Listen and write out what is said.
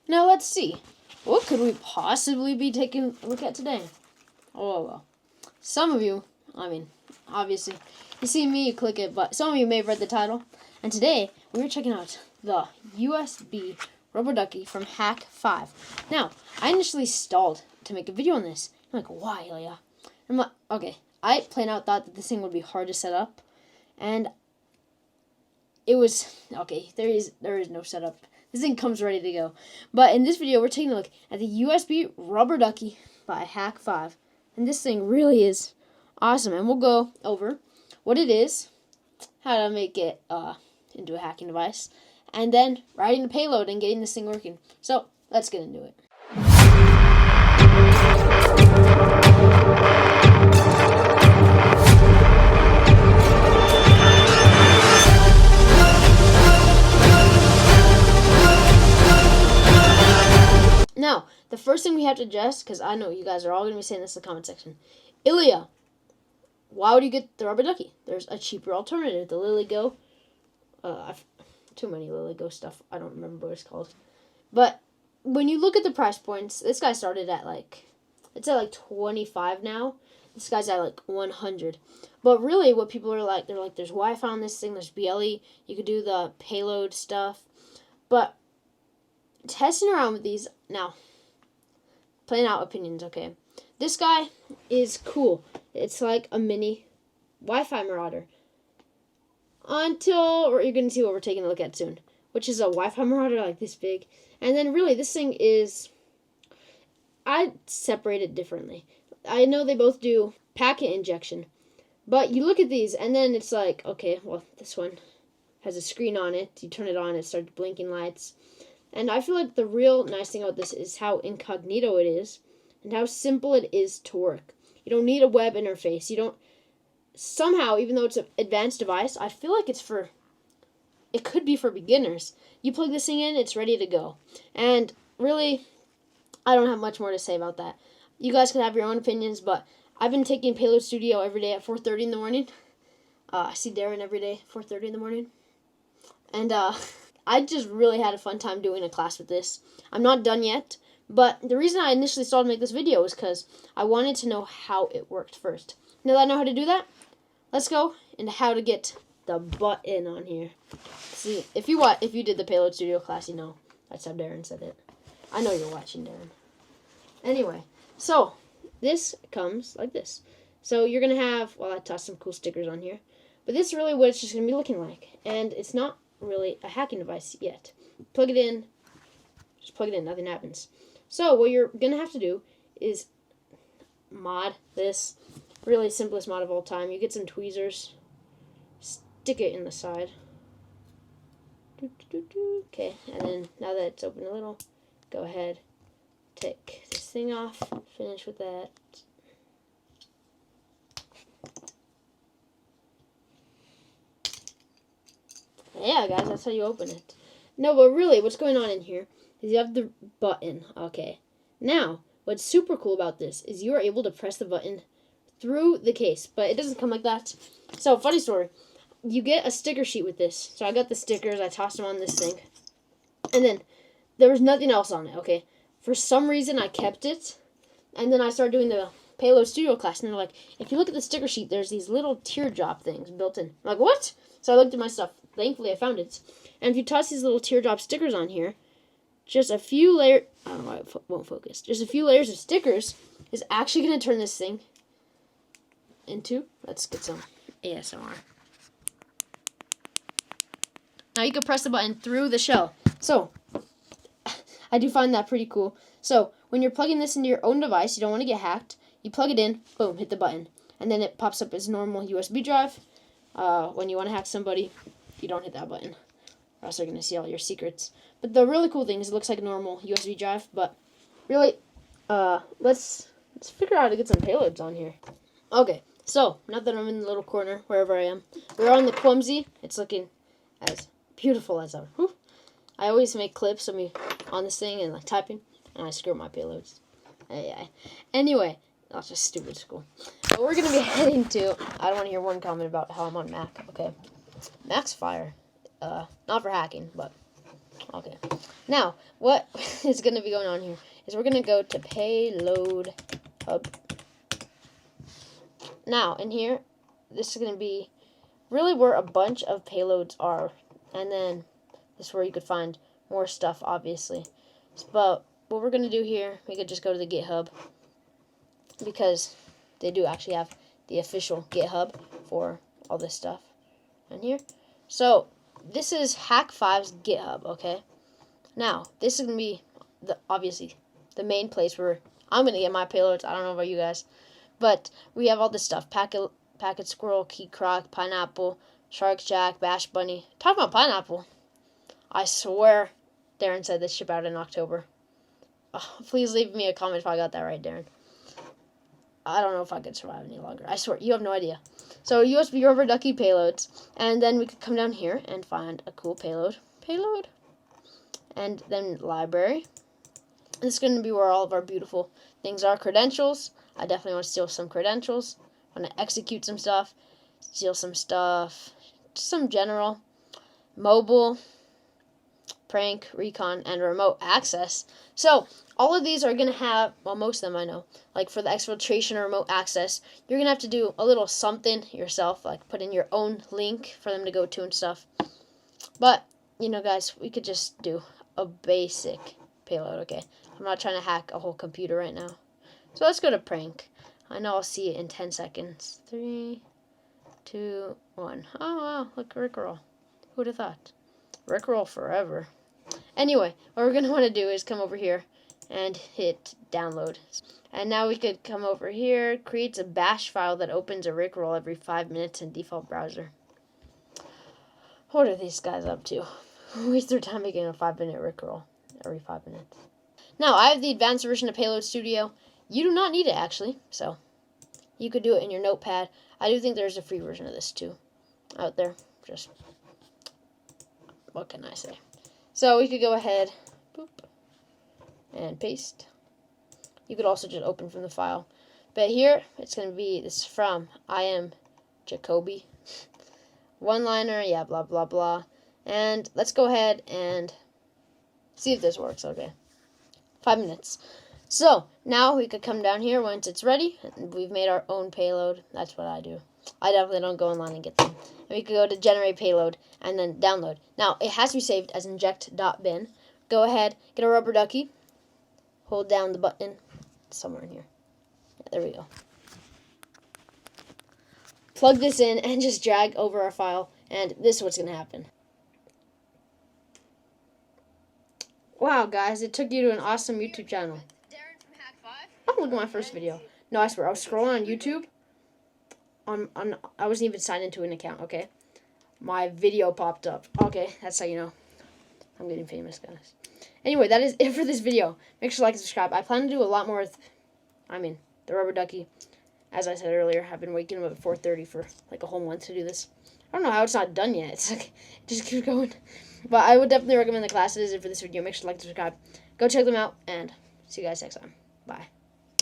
Now let's see. What could we possibly be taking a look at today? Oh, well. Some of you, obviously, you see me, you click it, but some of you may have read the title. And today, we're checking out the USB Rubber Ducky from Hack 5. Now, I initially stalled to make a video on this. I'm like, why, Ilya? I'm like, okay, I plain out thought that this thing would be hard to set up. And it was, okay, there is no setup. This thing comes ready to go. But in this video, we're taking a look at the USB Rubber Ducky by Hack 5. And this thing really is awesome. And we'll go over what it is, how to make it into a hacking device, and then writing the payload and getting this thing working. So, let's get into it. Now, the first thing we have to address, because I know you guys are all going to be saying this in the comment section. Ilya, why would you get the Rubber Ducky? There's a cheaper alternative, the LilyGo. Too many LilyGo stuff. I don't remember what it's called. But when you look at the price points, this guy started at it's at 25 now. This guy's at 100. But really what people are like, they're like, there's Wi-Fi on this thing, there's BLE, you could do the payload stuff. But testing around with these, now, playing out opinions, okay. This guy is cool. It's like a mini Wi-Fi Marauder. Or you're going to see what we're taking a look at soon, which is a Wi-Fi Marauder like this big. And then really this thing is, I separate it differently. I know they both do packet injection, but you look at these and then it's like, okay, well, this one has a screen on it. You turn it on, it starts blinking lights. And I feel like the real nice thing about this is how incognito it is and how simple it is to work. You don't need a web interface. You don't, somehow, even though it's an advanced device, I feel like it could be for beginners. You plug this thing in, it's ready to go. And really, I don't have much more to say about that. You guys can have your own opinions, but I've been taking Payload Studio every day at 4:30 in the morning. I see Darren every day at 4:30 in the morning. And I just really had a fun time doing a class with this. I'm not done yet, but the reason I initially started to make this video was because I wanted to know how it worked first. Now that I know how to do that, let's go into how to get the button on here. See, if you did the Payload Studio class, you know that's how Darren said it. I know you're watching, Darren. Anyway, so this comes like this. So you're going to have, well, I tossed some cool stickers on here, but this is really what it's just going to be looking like. And it's not really a hacking device yet. Plug it in, just plug it in, nothing happens. So what you're going to have to do is mod this, really simplest mod of all time. You get some tweezers, stick it in the side. Okay, and then now that it's open a little, go ahead, take this thing off, finish with that. Yeah, guys, that's how you open it. No, but really, what's going on in here is you have the button. Okay. Now, what's super cool about this is you are able to press the button through the case, but it doesn't come like that. So, funny story. You get a sticker sheet with this. So, I got the stickers. I tossed them on this thing. And then, there was nothing else on it, okay? For some reason, I kept it. And then I started doing the Payload Studio class, and they're like, if you look at the sticker sheet, there's these little teardrop things built in. I'm like, what? So, I looked at my stuff. Thankfully, I found it. And if you toss these little teardrop stickers on here, just a few layers, I don't know why it won't focus, just a few layers of stickers is actually going to turn this thing into, let's get some ASMR. Now you can press the button through the shell. So, I do find that pretty cool. So, when you're plugging this into your own device, you don't want to get hacked, you plug it in, boom, hit the button. And then it pops up as normal USB drive. When you want to hack somebody, you don't hit that button, or else they're going to see all your secrets. But the really cool thing is it looks like a normal USB drive, but really, let's figure out how to get some payloads on here. Okay, so, now that I'm in the little corner, wherever I am, we're on the Clumsy. It's looking as beautiful as ever. Whew. I always make clips of me on this thing and typing, and I screw up my payloads. Anyway, that's just stupid school. But we're going to be heading to, I don't want to hear one comment about how I'm on Mac, okay? Mac's fire. Not for hacking, but Okay. Now, what is going to be going on here is we're going to go to payload hub. Now, in here, this is going to be really where a bunch of payloads are. And then this is where you could find more stuff, obviously. But what we're going to do here, we could just go to the GitHub, because they do actually have the official GitHub for all this stuff in here. So this is Hack5's GitHub, okay? Now, this is going to be, obviously, the main place where I'm going to get my payloads. I don't know about you guys. But we have all this stuff. Packet Squirrel, Key Croc, Pineapple, Shark Jack, Bash Bunny. Talk about Pineapple. I swear Darren said this ship out in October. Oh, please leave me a comment if I got that right, Darren. I don't know if I could survive any longer. I swear, you have no idea. So USB over Ducky payloads. And then we could come down here and find a cool payload. And then library. This is going to be where all of our beautiful things are. Credentials. I definitely want to steal some credentials. I want to execute some stuff. Steal some stuff. Just some general. Mobile. Prank, recon, and remote access. So, all of these are going to have, well, most of them I know, like for the exfiltration or remote access, you're going to have to do a little something yourself, like put in your own link for them to go to and stuff. But, you know, guys, we could just do a basic payload, okay? I'm not trying to hack a whole computer right now. So, let's go to prank. I know I'll see it in 10 seconds. 3, 2, 1. Oh, wow, look, Rickroll. Who would have thought? Rickroll forever. Anyway, what we're going to want to do is come over here and hit download. And now we could come over here, creates a bash file that opens a Rickroll every 5 minutes in default browser. What are these guys up to? Waste their time making a 5-minute Rickroll every 5 minutes. Now, I have the advanced version of Payload Studio. You do not need it, actually, so you could do it in your notepad. I do think there's a free version of this, too, out there. Just, what can I say? So we could go ahead, boop, and paste. You could also just open from the file. But here, it's going to be, this is from I am Jacoby. One-liner, yeah, blah, blah, blah. And let's go ahead and see if this works, okay. 5 minutes. So, now we could come down here once it's ready. And we've made our own payload. That's what I do. I definitely don't go online and get them. And we could go to generate payload and then download. Now, it has to be saved as inject.bin. Go ahead, get a rubber ducky. Hold down the button somewhere in here. Yeah, there we go. Plug this in and just drag over our file. And this is what's going to happen. Wow, guys, it took you to an awesome YouTube channel. Oh, look at my first video. No, I swear, I was scrolling on YouTube. I wasn't even signed into an account, okay? My video popped up. Okay, that's how you know I'm getting famous, guys. Anyway, that is it for this video. Make sure to like and subscribe. I plan to do a lot more with, the rubber ducky. As I said earlier, I've been waking up at 4:30 for like a whole month to do this. I don't know how it's not done yet. It's like, it just keeps going. But I would definitely recommend the classes. And for this video, make sure to like and subscribe. Go check them out, and see you guys next time. Bye.